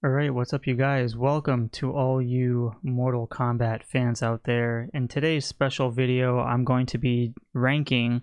Alright, what's up you guys? Welcome to all you Mortal Kombat fans out there. In today's special video, I'm going to be ranking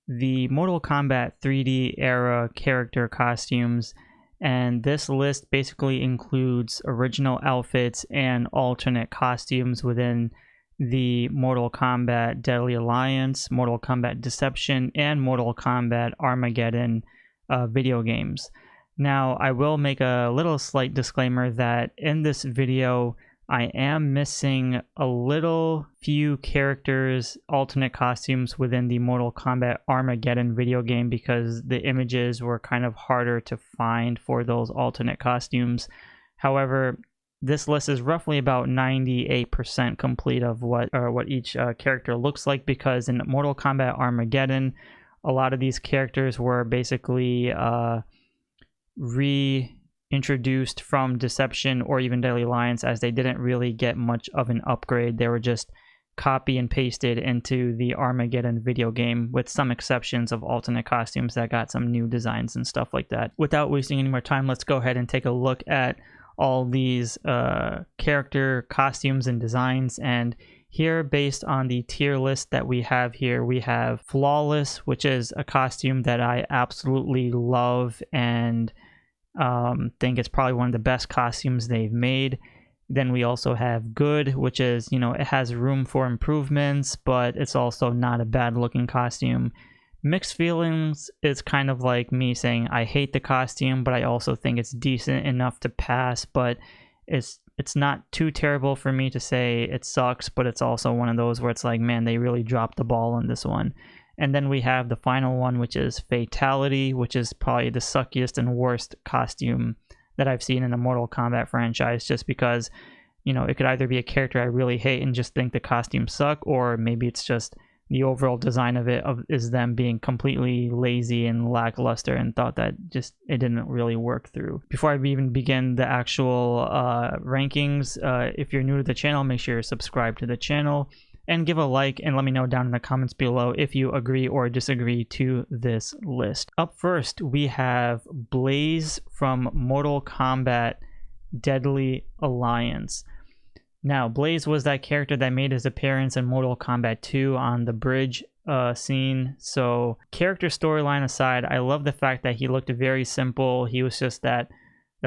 the Mortal Kombat 3D era character costumes, and this list basically includes original outfits and alternate costumes within the Mortal Kombat Deadly Alliance, Mortal Kombat Deception, and Mortal Kombat Armageddon video games. Now, I will make a little slight disclaimer that in this video, I am missing a little few characters, alternate costumes within the Mortal Kombat Armageddon video game because the images were kind of harder to find for those alternate costumes. However, this list is roughly about 98% complete of what each character looks like, because in Mortal Kombat Armageddon, a lot of these characters were basically reintroduced from Deception or even Deadly Alliance, as they didn't really get much of an upgrade. They were just copy and pasted into the Armageddon video game, with some exceptions of alternate costumes that got some new designs and stuff like that. Without wasting any more time, let's go ahead and take a look at all these character costumes and designs. And here, based on the tier list that we have here, we have Flawless, which is a costume that I absolutely love and think it's probably one of the best costumes they've made. Then we also have Good, which is, it has room for improvements, but it's also not a bad looking costume. Mixed Feelings is kind of like me saying I hate the costume, but I also think it's decent enough to pass, but it's not too terrible for me to say it sucks, but it's also one of those where it's like, man, they really dropped the ball on this one. And then we have the final one, which is Fatality, which is probably the suckiest and worst costume that I've seen in the Mortal Kombat franchise, just because, it could either be a character I really hate and just think the costumes suck, or maybe it's just the overall design of it is them being completely lazy and lackluster and thought that just it didn't really work through. Before I even begin the actual rankings, if you're new to the channel, make sure you're subscribed to the channel and give a like, and let me know down in the comments below if you agree or disagree to this list. Up first, we have Blaze from Mortal Kombat Deadly Alliance. Now, Blaze was that character that made his appearance in Mortal Kombat 2 on the bridge scene. So, character storyline aside, I love the fact that he looked very simple. He was just the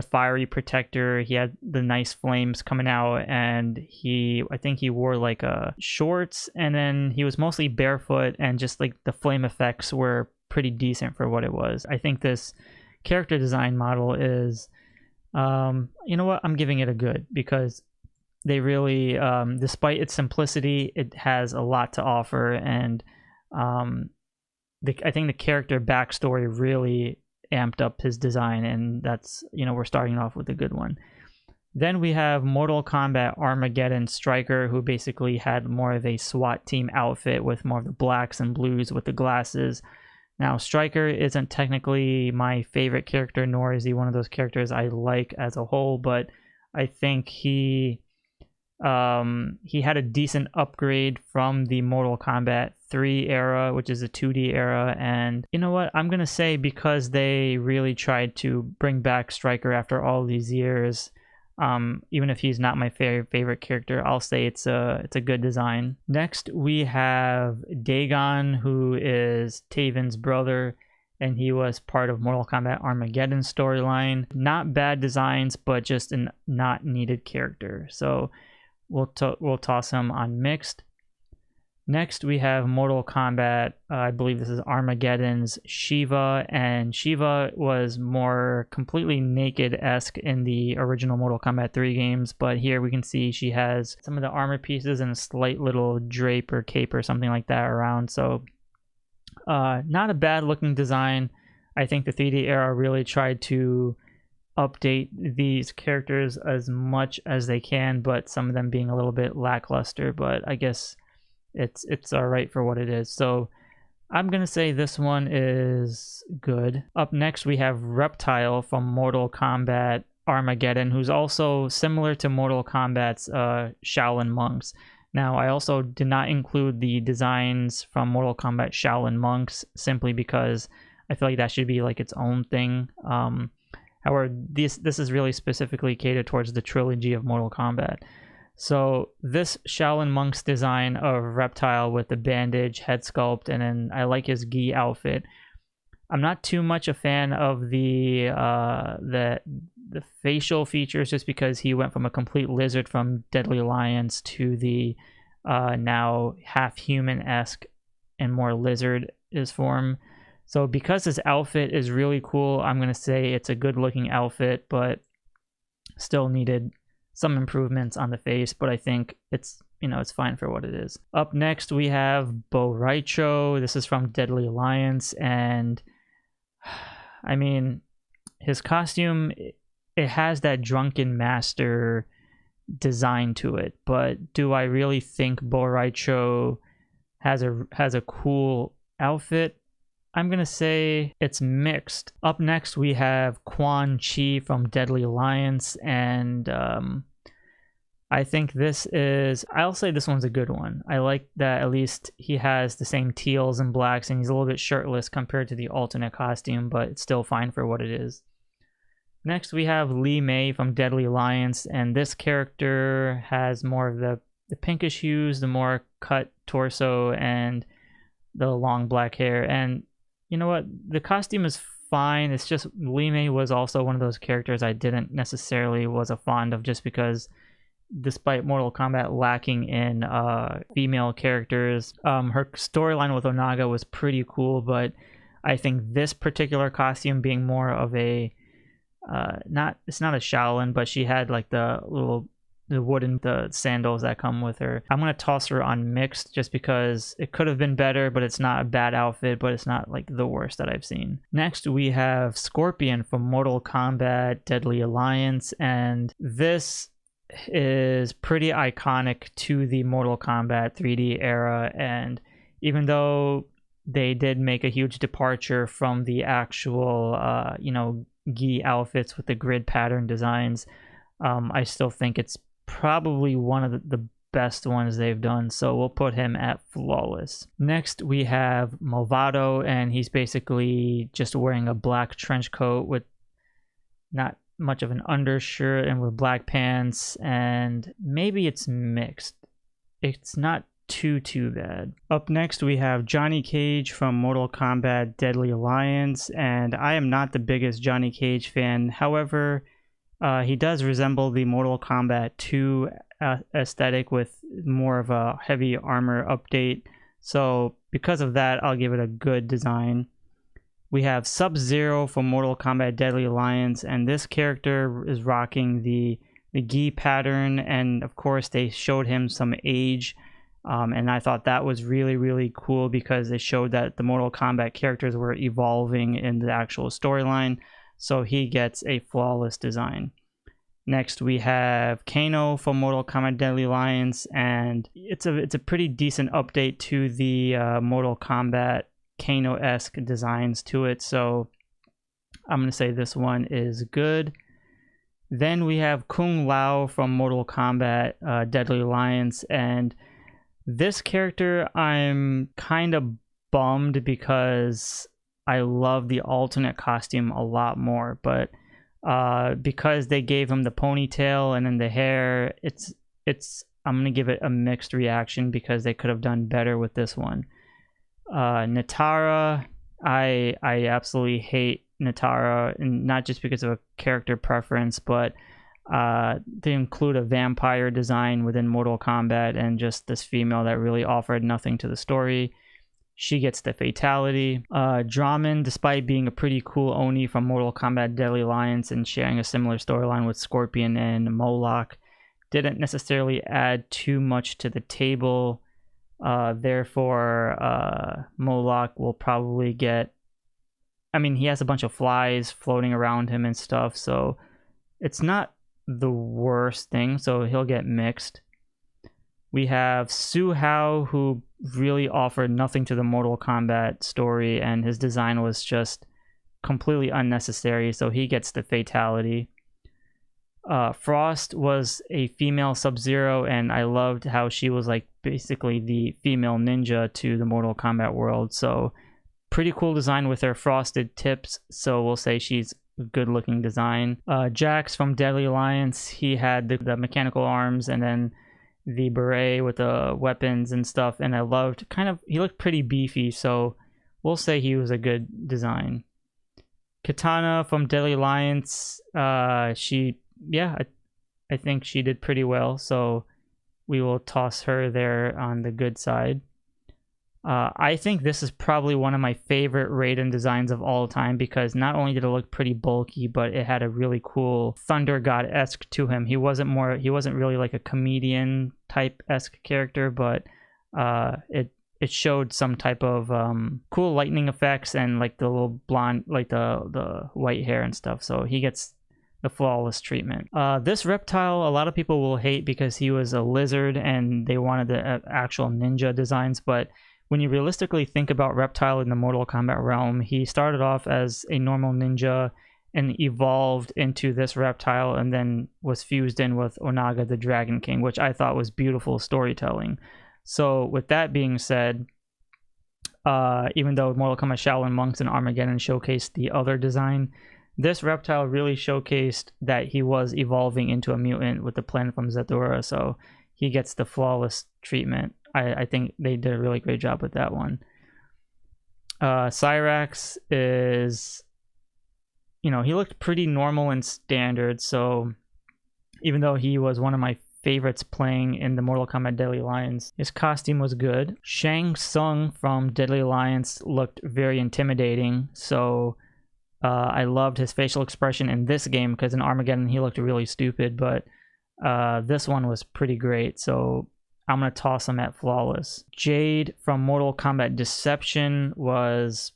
fiery protector. He had the nice flames coming out, and I think he wore like shorts, and then he was mostly barefoot, and just like the flame effects were pretty decent for what it was. I think this character design model is, you know what, I'm giving it a good, because they really, despite its simplicity, it has a lot to offer, and I think the character backstory really amped up his design, and that's, we're starting off with a good one. Then we have Mortal Kombat Armageddon Stryker, who basically had more of a SWAT team outfit with more of the blacks and blues with the glasses. Now, Stryker isn't technically my favorite character, nor is he one of those characters I like as a whole, but I think he had a decent upgrade from the Mortal Kombat 3 era, which is a 2D era. And you know what, I'm gonna say, because they really tried to bring back Stryker after all these years, even if he's not my favorite character, I'll say it's a good design. Next, we have Dagon, who is Taven's brother, and he was part of Mortal Kombat Armageddon storyline. Not bad designs, but just a not needed character. So we'll toss him on mixed. Next, we have Mortal Kombat, I believe this is Armageddon's Shiva, and Shiva was more completely naked-esque in the original Mortal Kombat 3 games, but here we can see she has some of the armor pieces and a slight little drape or cape or something like that around, so not a bad looking design. I think the 3D era really tried to update these characters as much as they can, but some of them being a little bit lackluster, but I guess it's all right for what it is. So I'm gonna say this one is good. Up next, we have Reptile from Mortal Kombat Armageddon, who's also similar to Mortal Kombat's Shaolin monks. Now, I also did not include the designs from Mortal Kombat Shaolin monks, simply because I feel like that should be like its own thing. However, this is really specifically catered towards the trilogy of Mortal Kombat. So this Shaolin Monk's design of Reptile with the bandage, head sculpt, and then I like his gi outfit. I'm not too much a fan of the facial features, just because he went from a complete lizard from Deadly Alliance to the now half human-esque and more lizard his form. So because his outfit is really cool, I'm gonna say it's a good looking outfit, but still needed some improvements on the face, but I think it's, you know, it's fine for what it is. Up next we have Bo Raicho. This is from Deadly Alliance, and I mean, his costume, it has that drunken master design to it, but do I really think Bo Raicho has a cool outfit? I'm gonna say it's mixed. Up next we have Quan Chi from Deadly Alliance, and I think I'll say this one's a good one. I like that at least he has the same teals and blacks, and he's a little bit shirtless compared to the alternate costume, but it's still fine for what it is. Next we have Li Mei from Deadly Alliance, and this character has more of the pinkish hues, the more cut torso, and the long black hair. And you know what? The costume is fine. It's just Li Mei was also one of those characters I didn't necessarily was a fond of, just because despite Mortal Kombat lacking in female characters, her storyline with Onaga was pretty cool, but I think this particular costume being more of a it's not a Shaolin, but she had like the wooden sandals that come with her. I'm gonna toss her on mixed, just because it could have been better, but it's not a bad outfit, but it's not like the worst that I've seen. Next we have Scorpion from Mortal Kombat Deadly Alliance, and this is pretty iconic to the Mortal Kombat 3D era, and even though they did make a huge departure from the actual gi outfits with the grid pattern designs, I still think it's probably one of the best ones they've done, so we'll put him at flawless. Next we have Movado, and he's basically just wearing a black trench coat with not much of an undershirt and with black pants, and maybe it's mixed. It's not too bad. Up next we have Johnny Cage from Mortal Kombat Deadly Alliance, and I am not the biggest Johnny Cage fan. However, he does resemble the Mortal Kombat 2 aesthetic with more of a heavy armor update, so because of that I'll give it a good design. We have Sub-Zero from Mortal Kombat Deadly Alliance, and this character is rocking the gi pattern, and of course they showed him some age, and I thought that was really cool, because they showed that the Mortal Kombat characters were evolving in the actual storyline, so he gets a flawless design. Next we have Kano from Mortal Kombat Deadly Alliance, and it's a pretty decent update to the Mortal Kombat Kano-esque designs to it, so I'm going to say this one is good. Then we have Kung Lao from Mortal Kombat Deadly Alliance, and this character I'm kind of bummed, because I love the alternate costume a lot more, but because they gave him the ponytail and then the hair, I'm going to give it a mixed reaction, because they could have done better with this one. Natara, I absolutely hate Natara, and not just because of a character preference, but they include a vampire design within Mortal Kombat, and just this female that really offered nothing to the story. She gets the fatality. Draman, despite being a pretty cool Oni from Mortal Kombat Deadly Alliance and sharing a similar storyline with Scorpion and Moloch, didn't necessarily add too much to the table. Therefore, Moloch will probably get... I mean, he has a bunch of flies floating around him and stuff, so it's not the worst thing, so he'll get mixed. We have Su Hao, who really offered nothing to the Mortal Kombat story, and his design was just completely unnecessary, so he gets the fatality. Frost was a female Sub-Zero, and I loved how she was like basically the female ninja to the Mortal Kombat world, so pretty cool design with her frosted tips, so we'll say she's good looking design. Jax from Deadly Alliance, he had the mechanical arms and then the beret with the weapons and stuff, and I loved he looked pretty beefy, so we'll say he was a good design. Katana from Deadly Alliance, I think she did pretty well, so we will toss her there on the good side. I think this is probably one of my favorite Raiden designs of all time, because not only did it look pretty bulky, but it had a really cool Thunder God-esque to him. He wasn't really like a comedian type-esque character, but it showed some type of cool lightning effects and like the little blonde, like the white hair and stuff. So he gets the flawless treatment. This reptile, a lot of people will hate because he was a lizard and they wanted the actual ninja designs, but when you realistically think about Reptile in the Mortal Kombat realm, he started off as a normal ninja and evolved into this reptile and then was fused in with Onaga the Dragon King, which I thought was beautiful storytelling. So with that being said, even though Mortal Kombat Shaolin Monks and Armageddon showcased the other design, this reptile really showcased that he was evolving into a mutant with the plan from Zathura, so he gets the flawless treatment. I think they did a really great job with that one. Cyrax is, he looked pretty normal and standard, so even though he was one of my favorites playing in the Mortal Kombat Deadly Alliance, his costume was good. Shang Tsung from Deadly Alliance looked very intimidating, so I loved his facial expression in this game, because in Armageddon he looked really stupid, but this one was pretty great, so I'm going to toss him at flawless. Jade from Mortal Kombat Deception was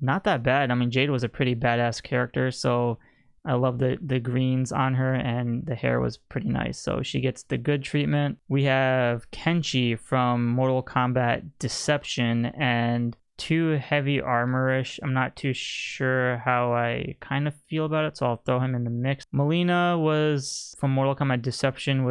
not that bad. I mean, Jade was a pretty badass character, so I love the greens on her, and the hair was pretty nice, so she gets the good treatment. We have Kenshi from Mortal Kombat Deception, and too heavy armorish. I'm not too sure how I kind of feel about it, so I'll throw him in the mix. Melina was from Mortal Kombat Deception,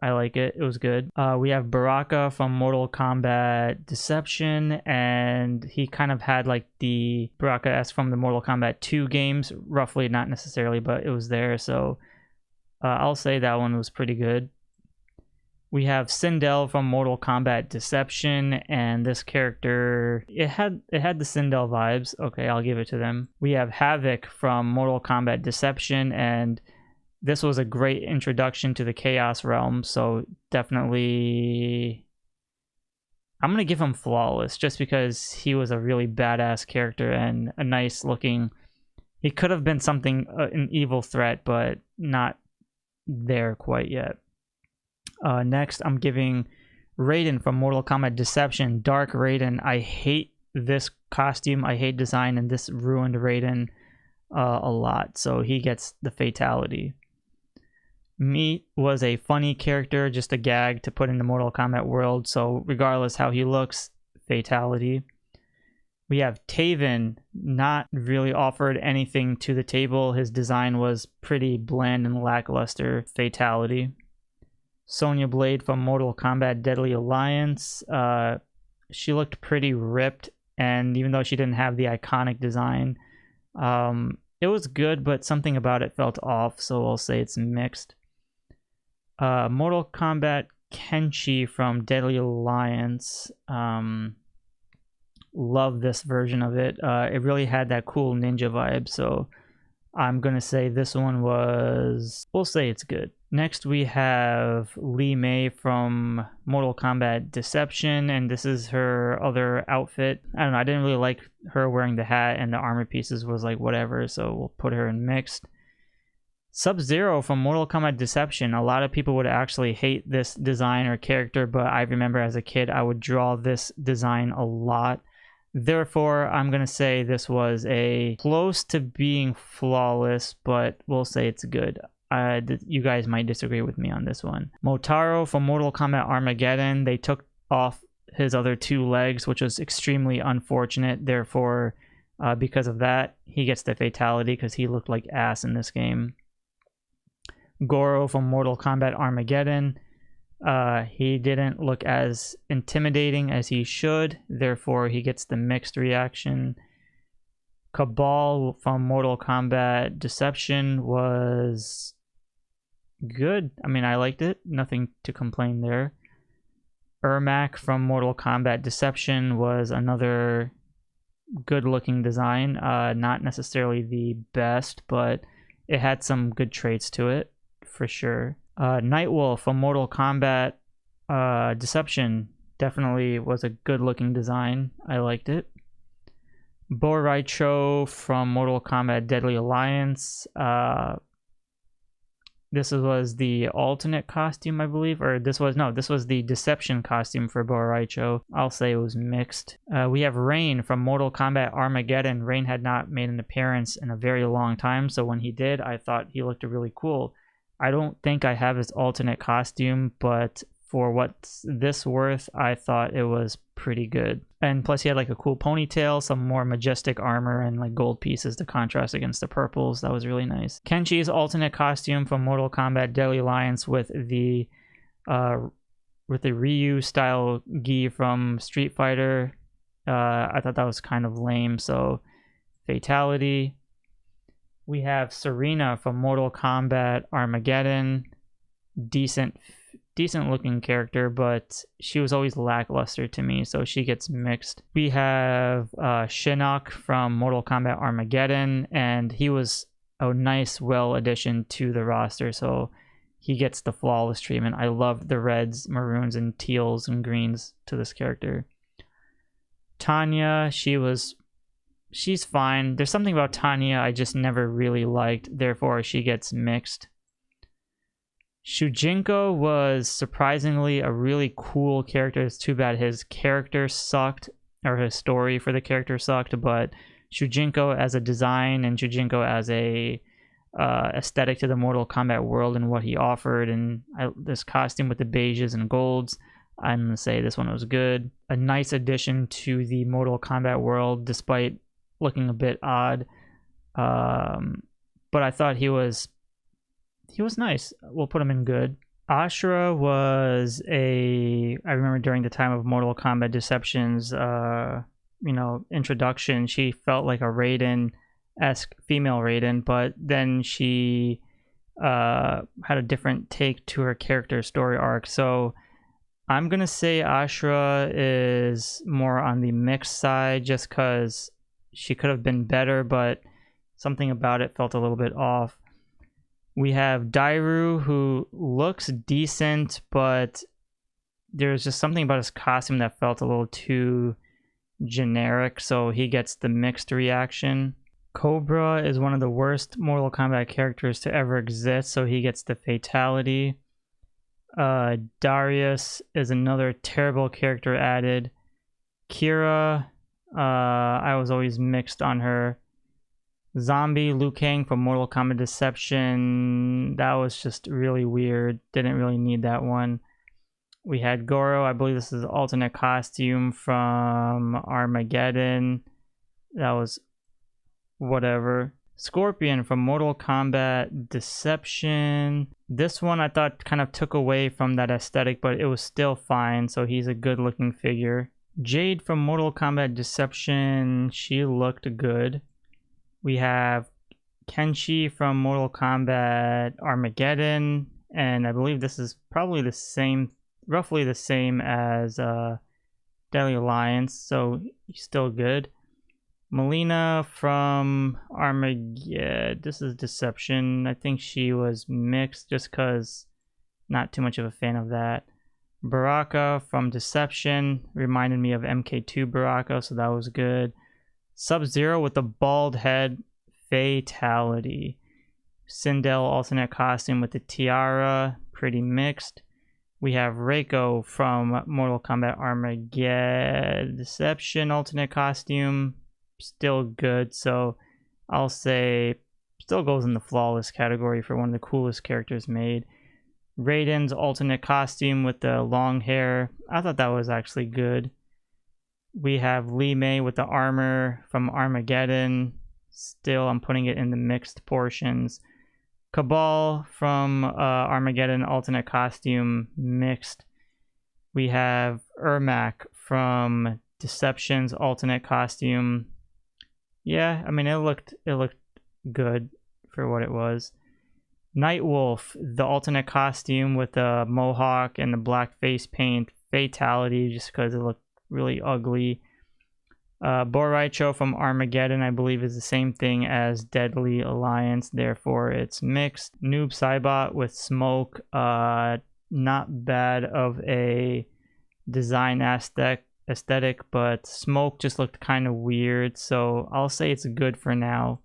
I like it. It was good. We have Baraka from Mortal Kombat Deception, and he kind of had like the Baraka-esque from the Mortal Kombat 2 games, roughly, not necessarily, but it was there, so I'll say that one was pretty good. We have Sindel from Mortal Kombat Deception, and this character, it had the Sindel vibes. Okay, I'll give it to them. We have Havoc from Mortal Kombat Deception, and this was a great introduction to the Chaos Realm, so definitely I'm going to give him flawless, just because he was a really badass character and a nice looking... He could have been something, an evil threat, but not there quite yet. Next, I'm giving Raiden from Mortal Kombat Deception, Dark Raiden. I hate this costume, I hate design, and this ruined Raiden a lot, so he gets the fatality. Meat was a funny character, just a gag to put in the Mortal Kombat world, so regardless how he looks, fatality. We have Taven, not really offered anything to the table. His design was pretty bland and lackluster, fatality. Sonya Blade from Mortal Kombat Deadly Alliance, she looked pretty ripped, and even though she didn't have the iconic design, it was good, but something about it felt off, so I'll say it's mixed. Mortal Kombat Kenshi from Deadly Alliance, love this version of it. It really had that cool ninja vibe, so I'm gonna say this one we'll say it's good. Next we have Li Mei from Mortal Kombat Deception, and this is her other outfit. I don't know, I didn't really like her wearing the hat, and the armor pieces was like whatever, so we'll put her in mixed. Sub-Zero from Mortal Kombat Deception. A lot of people would actually hate this design or character, but I remember as a kid I would draw this design a lot. Therefore, I'm going to say this was a close to being flawless, but we'll say it's good. You guys might disagree with me on this one. Motaro from Mortal Kombat Armageddon. They took off his other two legs, which was extremely unfortunate. Therefore, because of that, he gets the fatality because he looked like ass in this game. Goro from Mortal Kombat Armageddon. He didn't look as intimidating as he should, therefore he gets the mixed reaction. Cabal from Mortal Kombat Deception was good. I mean, I liked it. Nothing to complain there. Ermac from Mortal Kombat Deception was another good-looking design. Not necessarily the best, but it had some good traits to it, for sure. Nightwolf from Mortal Kombat Deception definitely was a good-looking design. I liked it. Bo' Rai Cho from Mortal Kombat Deadly Alliance. This was the alternate costume, I believe, or this was the Deception costume for Bo' Rai Cho. I'll say it was mixed. We have Rain from Mortal Kombat Armageddon. Rain had not made an appearance in a very long time, so when he did, I thought he looked really cool. I don't think I have his alternate costume, but for what's this worth, I thought it was pretty good. And plus he had like a cool ponytail, some more majestic armor, and like gold pieces to contrast against the purples. That was really nice. Kenshi's alternate costume from Mortal Kombat Deadly Alliance with the Ryu style gi from Street Fighter. I thought that was kind of lame, so fatality. We have Serena from Mortal Kombat Armageddon. Decent looking character, but she was always lackluster to me, so she gets mixed. We have Shinnok from Mortal Kombat Armageddon, and he was a nice, well addition to the roster, so he gets the flawless treatment. I loved the reds, maroons, and teals and greens to this character. Tanya, she's fine. There's something about Tanya I just never really liked, therefore she gets mixed. Shujinko was surprisingly a really cool character. It's too bad his character sucked, or his story for the character sucked, but Shujinko as a design and Shujinko as a aesthetic to the Mortal Kombat world and what he offered, and this costume with the beiges and golds, I'm going to say this one was good. A nice addition to the Mortal Kombat world despite looking a bit odd, but I thought he was nice. We'll put him in good. Ashura was I remember during the time of Mortal Kombat Deception's introduction, she felt like a Raiden-esque female Raiden, but then she had a different take to her character story arc. So I'm gonna say Ashura is more on the mixed side just because she could have been better, but something about it felt a little bit off. We have Dairu, who looks decent, but there's just something about his costume that felt a little too generic, so he gets the mixed reaction. Cobra is one of the worst Mortal Kombat characters to ever exist, so he gets the fatality. Darius is another terrible character added. Kira, I was always mixed on her. Zombie Liu Kang from Mortal Kombat Deception, that was just really weird. Didn't really need that one. We had Goro, I believe this is an alternate costume from Armageddon. That was whatever. Scorpion from Mortal Kombat Deception. This one I thought kind of took away from that aesthetic, but it was still fine, so he's a good looking figure. Jade from Mortal Kombat Deception, she looked good. We have Kenshi from Mortal Kombat Armageddon, and I believe this is probably roughly the same as Deadly Alliance, so he's still good. Melina from Armageddon, this is Deception. I think she was mixed just because not too much of a fan of that. Baraka from Deception reminded me of MK2 Baraka, so that was good. Sub-Zero with the bald head, fatality. Sindel alternate costume with the tiara, pretty mixed. We have Reiko from Mortal Kombat Armageddon Deception alternate costume, still good, so I'll say still goes in the flawless category for one of the coolest characters made. Raiden's alternate costume with the long hair, I thought that was actually good. We have Li Mei with the armor from Armageddon. Still, I'm putting it in the mixed portions. Cabal from Armageddon alternate costume, mixed. We have Ermac from Deception's alternate costume. Yeah, I mean, it looked good for what it was. Nightwolf, the alternate costume with the mohawk and the black face paint, fatality just because it looked really ugly. Boraicho from Armageddon, I believe, is the same thing as Deadly Alliance, therefore it's mixed. Noob Saibot with smoke, not bad of a design aesthetic, but smoke just looked kind of weird, so I'll say it's good for now.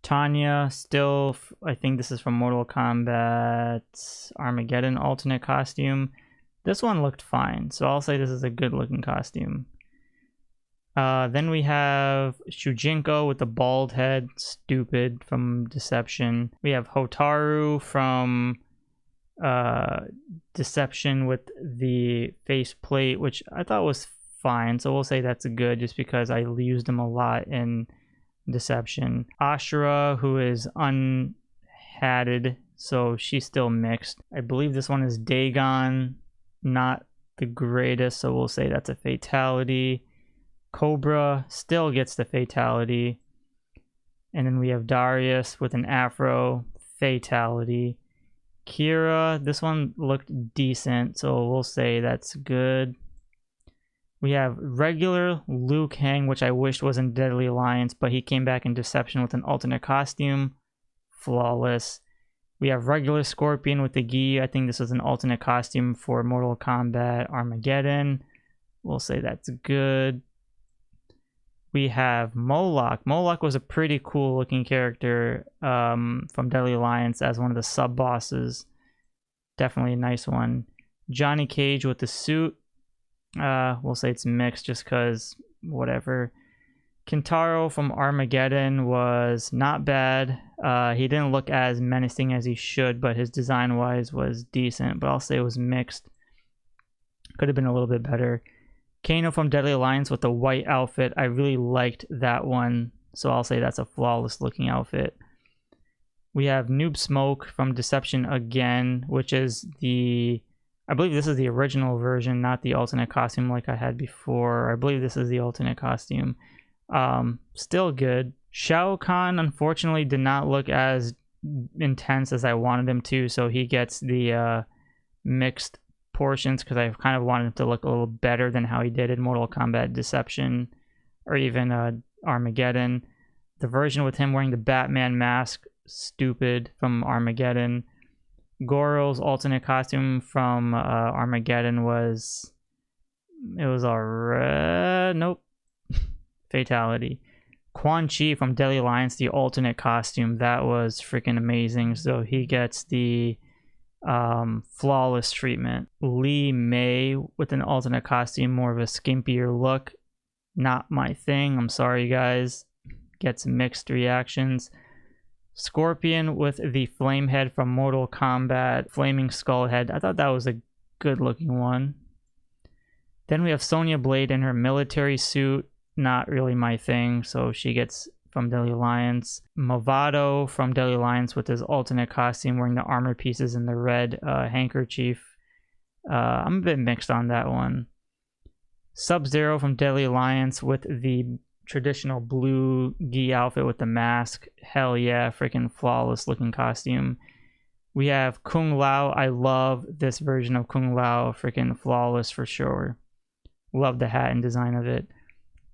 Tanya, still, I think this is from Mortal Kombat Armageddon alternate costume. This one looked fine, so I'll say this is a good looking costume. Then we have Shujinko with the bald head, stupid, from Deception. We have Hotaru from Deception with the face plate, which I thought was fine, so we'll say that's good just because I used them a lot in Deception. Ashura, who is unhatted, so she's still mixed. I believe this one is Dagon, not the greatest, so we'll say that's a fatality. Cobra still gets the fatality. And then we have Darius with an afro, fatality. Kira, this one looked decent, so we'll say that's good. We have regular Liu Kang, which I wished was in Deadly Alliance, but he came back in Deception with an alternate costume. Flawless. We have regular Scorpion with the gi. I think this is an alternate costume for Mortal Kombat Armageddon. We'll say that's good. We have Moloch. Moloch was a pretty cool looking character from Deadly Alliance as one of the sub-bosses. Definitely a nice one. Johnny Cage with the suit. We'll say it's mixed just because whatever. Kintaro from Armageddon was not bad. He didn't look as menacing as he should, but his design wise was decent, but I'll say it was mixed. Could have been a little bit better. Kano from Deadly Alliance with the white outfit. I really liked that one, so I'll say that's a flawless looking outfit. We have Noob Smoke from Deception again, which is the... I believe this is the original version, not the alternate costume like I had before. I believe this is the alternate costume. Still good. Shao Kahn, unfortunately, did not look as intense as I wanted him to, so he gets the mixed portions because I kind of wanted him to look a little better than how he did in Mortal Kombat Deception or even Armageddon. The version with him wearing the Batman mask, stupid, from Armageddon. Goro's alternate costume from Armageddon was... it was alright. Nope. Fatality. Quan Chi from Deadly Alliance, the alternate costume, that was freaking amazing, so he gets the flawless treatment. Lee May with an alternate costume, more of a skimpier look, not my thing, I'm sorry guys, gets mixed reactions. Scorpion with the flame head from Mortal Kombat, flaming skull head, I thought that was a good looking one. Then we have Sonya Blade in her military suit, not really my thing, so she gets from Deadly Alliance. Movado from Deadly Alliance with his alternate costume, wearing the armor pieces and the red handkerchief. I'm a bit mixed on that one. Sub-Zero from Deadly Alliance with the traditional blue gi outfit with the mask. Hell yeah, freaking flawless looking costume. We have Kung Lao. I love this version of Kung Lao, freaking flawless for sure. Love the hat and design of it.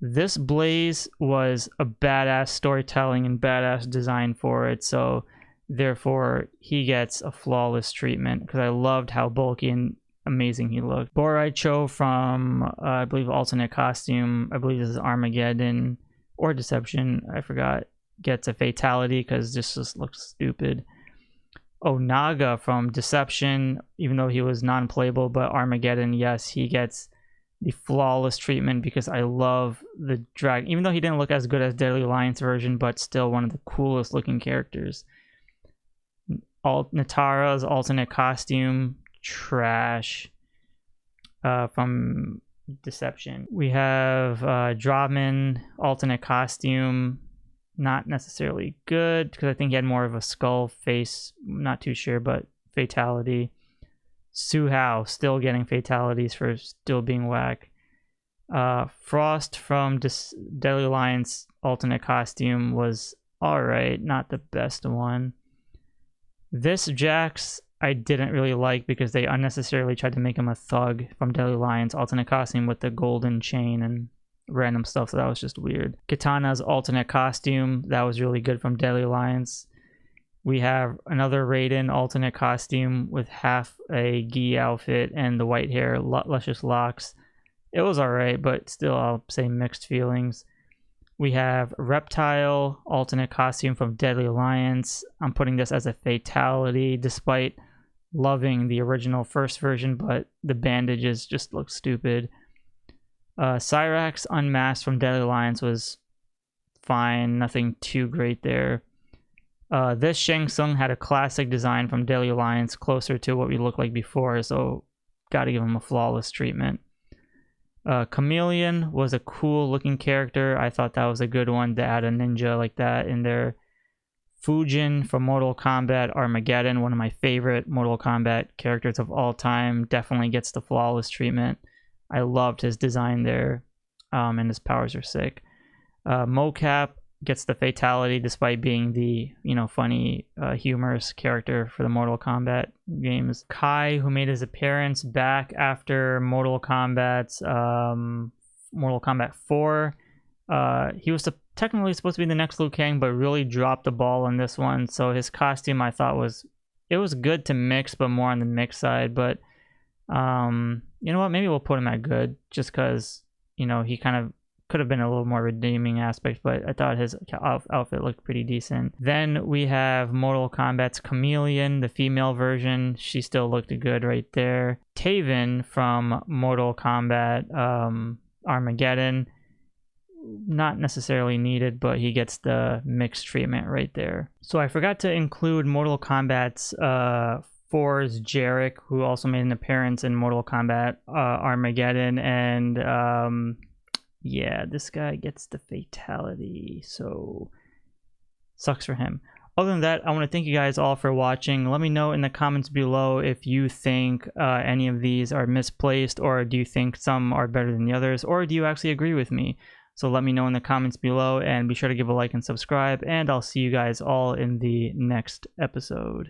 This Blaze was a badass storytelling and badass design for it, so therefore he gets a flawless treatment because I loved how bulky and amazing he looked. Boraicho from, I believe, alternate costume, I believe this is Armageddon or Deception, I forgot, gets a fatality because this just looks stupid. Onaga from Deception, even though he was non-playable, but Armageddon, yes, he gets the flawless treatment because I love the dragon, even though he didn't look as good as Deadly Alliance version, but still one of the coolest looking characters. Natara's alternate costume, trash, from Deception. We have Draven alternate costume, not necessarily good because I think he had more of a skull face, not too sure, but fatality. Su Hao still getting fatalities for still being whack. Frost from Deadly Alliance alternate costume was alright, not the best one. This Jax I didn't really like because they unnecessarily tried to make him a thug from Deadly Alliance alternate costume with the golden chain and random stuff, so that was just weird. Kitana's alternate costume, that was really good from Deadly Alliance. We have another Raiden alternate costume with half a gi outfit and the white hair, luscious locks. It was alright, but still I'll say mixed feelings. We have Reptile alternate costume from Deadly Alliance. I'm putting this as a fatality despite loving the original first version, but the bandages just look stupid. Cyrax unmasked from Deadly Alliance was fine, nothing too great there. This Shang Tsung had a classic design from Deadly Alliance, closer to what we looked like before, so gotta give him a flawless treatment. Chameleon was a cool looking character. I thought that was a good one to add a ninja like that in there. Fujin from Mortal Kombat Armageddon, one of my favorite Mortal Kombat characters of all time, definitely gets the flawless treatment. I loved his design there, and his powers are sick. Mocap gets the fatality despite being the, funny, humorous character for the Mortal Kombat games. Kai, who made his appearance back after Mortal Kombat 4, he was technically supposed to be the next Liu Kang, but really dropped the ball on this one. So his costume, I thought was good to mix, but more on the mix side. But you know what? Maybe we'll put him at good, just because he kind of could have been a little more redeeming aspect, but I thought his outfit looked pretty decent. Then we have Mortal Kombat's Chameleon, the female version. She still looked good right there. Taven from Mortal Kombat Armageddon, not necessarily needed, but he gets the mixed treatment right there. So I forgot to include Mortal Kombat's 4's Jarek, who also made an appearance in Mortal Kombat Armageddon, and yeah, this guy gets the fatality, so sucks for him. Other than that, I want to thank you guys all for watching. Let me know in the comments below if you think any of these are misplaced, or do you think some are better than the others, or do you actually agree with me? So let me know in the comments below, and be sure to give a like and subscribe, and I'll see you guys all in the next episode.